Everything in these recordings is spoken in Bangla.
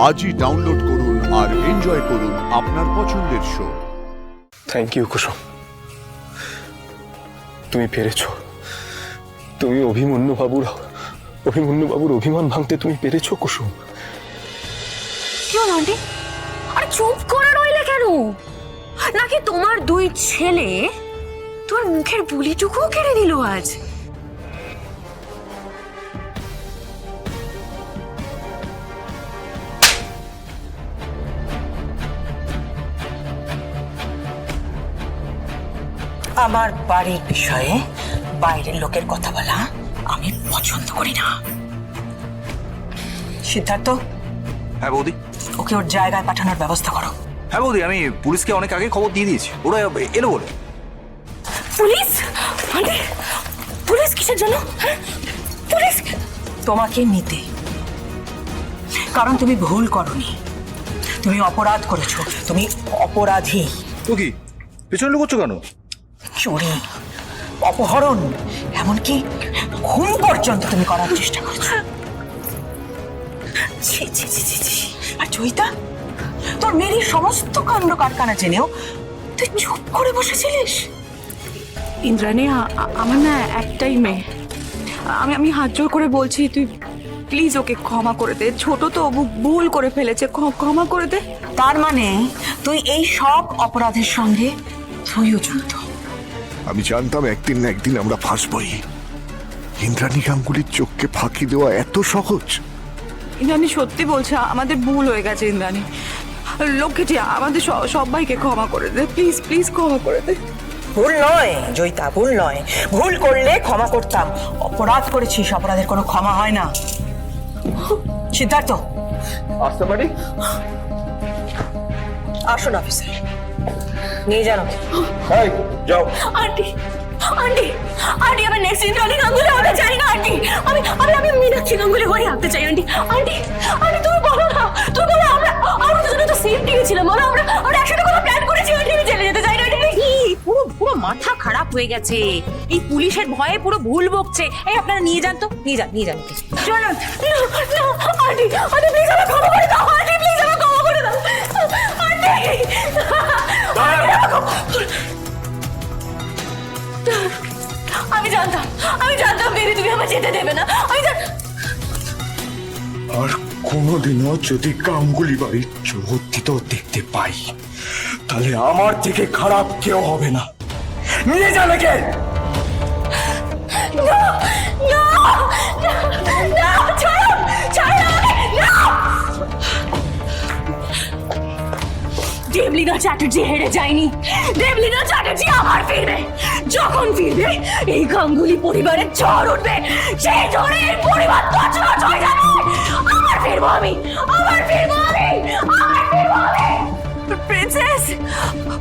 আজই ডাউনলোড করুন আর এনজয় করুন আপনার পছন্দের শো। থ্যাংক ইউ কুসুম, তুমি পেরেছো। তুমি অভিমন্যু বাবুর অভিমান ভাঙতে তুমি পেরেছো কুসুম। কি হলো আন্টি? আরে চুপ করে রইলে কেন? নাকি তোমার দুই ছেলে তোমার মুখের বুলিটুকুও কেড়ে নিল আজ? আমার বাড়ির বিষয়ে বাইরের লোকের কথা বলা আমি পছন্দ করি না। সিদ্ধার্থ, হ্যাঁ বৌদি। ওকে ওর জায়গায় পাঠানোর ব্যবস্থা করো। হ্যাঁ বৌদি, আমি পুলিশকে অনেক আগে খবর দিয়ে দিয়েছি, ওরা এলো বলে। পুলিশ? আন্টি, পুলিশ কিসের জন্য? হ্যাঁ, পুলিশ তোমাকে নিতে, কারণ তুমি ভুল করনি, তুমি অপরাধ করেছো, তুমি অপরাধী। তো কি পেছনে লুকোচ্ছ কেন? চুরি, অপহরণ, এমনকি খুন পর্যন্ত তুমি করার চেষ্টা করছো। ছি ছি ছি ছি ছি। আর জয়িতা, তোর মেয়ের সমস্ত কাণ্ড কারখানা জেনেও তুই চুপ করে বসেছিলিস। ইন্দ্রাণী, আমার না একটাই মেয়ে। আমি হাত জোর করে বলছি, তুই প্লিজ ওকে ক্ষমা করে দে। ছোট তো, ভুল করে ফেলেছে, ক্ষমা করে দে। তার মানে তুই এই সব অপরাধের সঙ্গে তুইও যুক্ত। আমি জানতাম একদিন না একদিন আমরা ফাঁসবই। ইন্দ্রাণী গাঙ্গুলির চোখকে ফাঁকি দেওয়া এত সহজ? ইন্দ্রাণী সত্যি বলছে, আমাদের ভুল হয়ে গেছে। ইন্দ্রাণী, লক্ষ্মীটি, আমাদের সবাইকে ক্ষমা করে দে, প্লিজ প্লিজ ক্ষমা করে দে। ভুল নয় জয়িতা, ভুল নয়। ভুল করলে ক্ষমা করতাম, অপরাধ করেছিস, অপরাধের কোনো ক্ষমা হয় না। সিদ্ধার্থ, আসতে পারি? আসুন অফিসার, নিয়ে যান। যাও। আন্টি, আন্টি, আন্টি, আমি নেক্সট ইন্দ্রাণী গাঙ্গুলি হতে চাই না আন্টি। আমি মীনাক্ষী গাঙ্গুলি হয়ে থাকতে চাই আন্টি। আন্টি, আন্টি, তুমি বলো না, তুমি বলো। আমরা দুজনে তো সেম টিমে ছিলাম, বলো। আমরা একসাথে কোনো প্ল্যান করেছি আন্টি। আমি জেলে যেতে চাই না আন্টি। পুরো মাথা খারাপ হয়ে গেছে, এই পুলিশের ভয়ে পুরো ভুল বকছে। এই আপনারা নিয়ে যান তো, নিয়ে যান চলো। আন্টি, আন্টি, প্লিজ আমাকে ক্ষমা করে দাও। আন্টি, প্লিজ আমাকে ক্ষমা করে দাও। আমি জানতাম দিদি, তুমি আমার যেতে দেবে না। আর কোনোদিনও যদি গাঙ্গুলি বাড়ির চৌহদ্দিত দেখতে পাই, তাহলে আমার থেকে খারাপ কেউ হবে না। নিয়ে যাবে কে? দেবলীনা চ্যাটার্জি হেরে যায়নি। দেবলীনা চ্যাটার্জি আবার ফিরবে। যখন ফিরবে, এই গাঙ্গুলি পরিবারের ঝড় উঠবে। সেই ঝড়ে এই পরিবার তছনছ হয়ে যাবে। আবার ফিরবো আমি। Princess,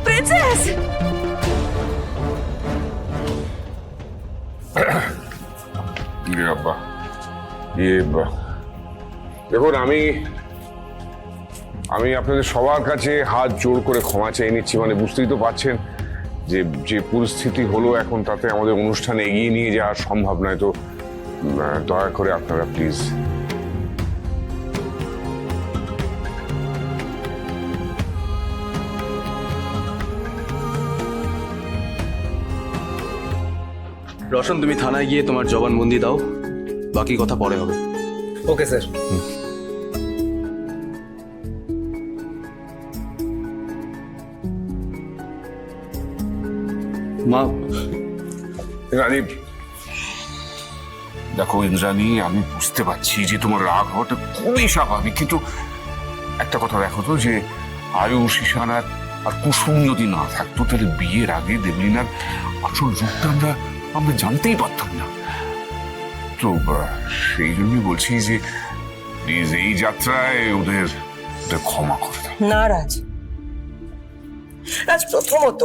princess. দেখুন, আমি আপনাদের সবার কাছে হাত জোর করে ক্ষমা চেয়ে নিচ্ছি। মানে বুঝতেই তো পারছেন যে পরিস্থিতি হলো এখন, তাতে আমাদের অনুষ্ঠান এগিয়ে নিয়ে যাওয়া সম্ভব নয়। তো দয়া করে আপনারা প্লিজ। রোশন, তুমি থানায় গিয়ে তোমার জবানবন্দি দাও, বাকি কথা পরে হবে। Okay sir. মা, ইন্দ্রাণী, দেখো ইন্দ্রাণী, আমি বুঝতে পারছি যে তোমার রাগ হওয়াটা খুবই স্বাভাবিক, কিন্তু একটা কথা দেখো তো, যে আয়ুষ, ঈশান আর কুসুম যদি না থাকতো, তাহলে বিয়ের আগে দেবলীনার আসল রূপটা আমরা জানতেই পারতাম না। তো সেই জন্যই বলছি যে প্লিজ এই যাত্রায় ওদের ক্ষমা করে দাও। না রাজ, প্রথমত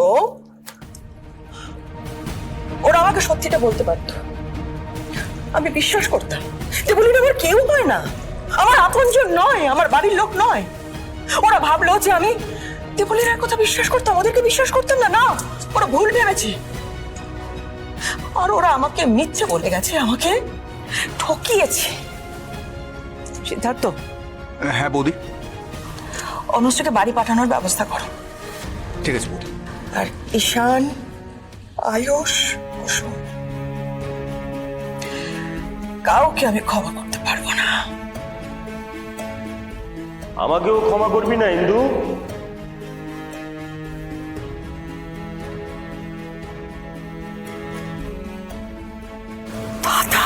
ওরা আমাকে সত্যিটা বলতে পারত, আমি বিশ্বাস করতাম। দেবলীনা আমার কেউ হয় না, আমার আপনজন নয়, আমার বাড়ির লোক নয়। ওরা ভাবলো যে আমি দেবলীনার কথা বিশ্বাস করতাম, ওদেরকে বিশ্বাস করতাম না। না, ওরা ভুল ভেবেছে। আর ওরা আমাকে মিথ্যে বলে গেছে, আমাকে ঠকিয়েছে। সিদ্ধার্থ, হ্যাঁ বৌদি। অনুষ্ঠকে বাড়ি পাঠানোর ব্যবস্থা করো। ঠিক আছে বৌদি। আর ঈশান, আয়ুষ, কুসুম, কাউকে আমি ক্ষমা করতে পারবো না। আমাকেও ক্ষমা করবি না ইন্দু? দাদা,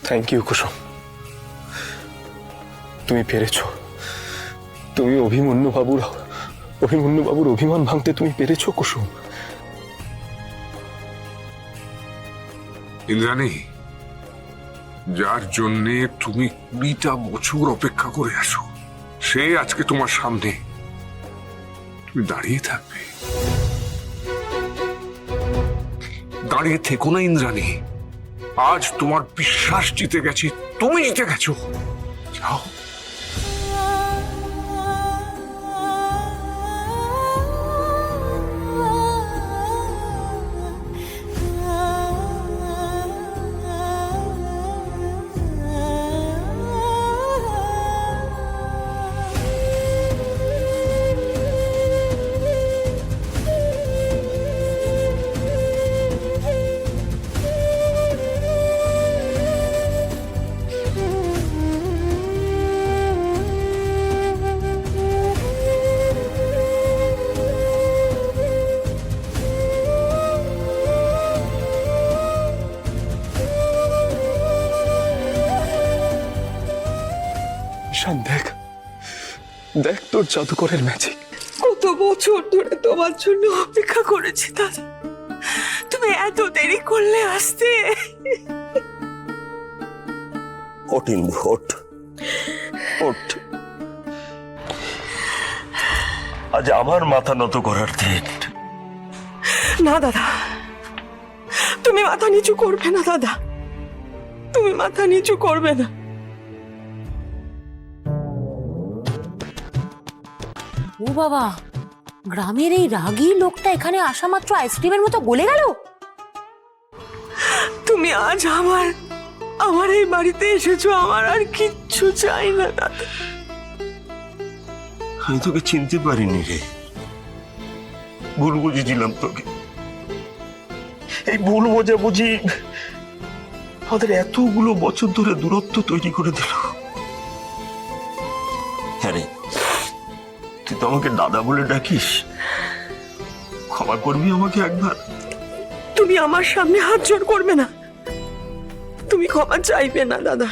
থ্যাংক ইউ কুসুম, তুমি পেরেছো। তুমি অভিমন্যু বাবুর অভিমান ভাঙতে তুমি পেরেছো কুসুম। ইন্দ্রাণী, যার জন্যে তুমি 20টা বছর অপেক্ষা করে আছো, সে আজকে তোমার সামনে, তুমি দাঁড়িয়ে থাকবে। দাঁড়িয়ে থেকো না ইন্দ্রাণী, আজ তোমার বিশ্বাস জিতে গেছে, তুমি জিতে গেছো। যাও। ঈশান, দেখ দেখ তোর জাদুকরের ম্যাজিক। কত বছর ধরে তোমার জন্য অপেক্ষা করেছি দাদা, তুমি এত দেরি করলে আসতে। ওঠ ইন্দু, ওঠ ওঠ। আজ আমার মাথা নত করার দিন। না দাদা, তুমি মাথা নিচু করবে না দাদা, তুমি মাথা নিচু করবে না। ও বাবা, গ্রামের এই রাগী লোকটা এখানে আসা মাত্র আইসক্রিমের মতো গলে গেল। তুমি আজ আমার এই বাড়িতে এসেছো, আমার আর কিচ্ছু চাই না দাদা। আমি তোকে চিনতে পারিনি রে, ভুল বুঝেছিলাম তোকে। এই ভুল বোঝাবুঝি আমাদের এতগুলো বছর ধরে দূরত্ব তৈরি করে দিল। হ্যাঁ রে, তুই তো আমাকে দাদা বলে ডাকিস, ক্ষমা করবি আমাকে একবার? তুমি আমার সামনে হাত জোড় করবে না, তুমি ক্ষমা চাইবে না দাদা।